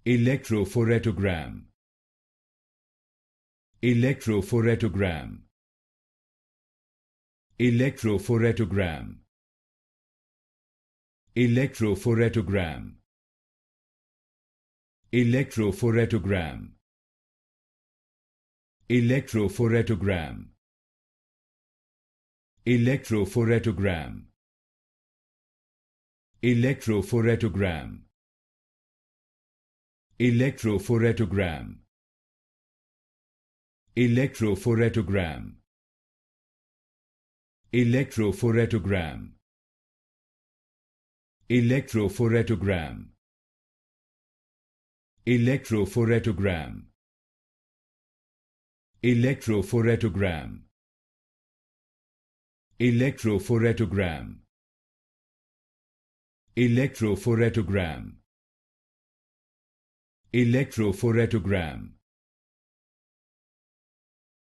Electrophoretogram. Electrophoretogram. Electrophoretogram. Electrophoretogram. Electrophoretogram. Electrophoretogram. Electrophoretogram. Electrophoretogram. Electrophoretogram. Electrophoretogram. Electrophoretogram. Electrophoretogram. Electrophoretogram. Electrophoretogram. Electrophoretogram. Electrophoretogram. Electrophoretogram.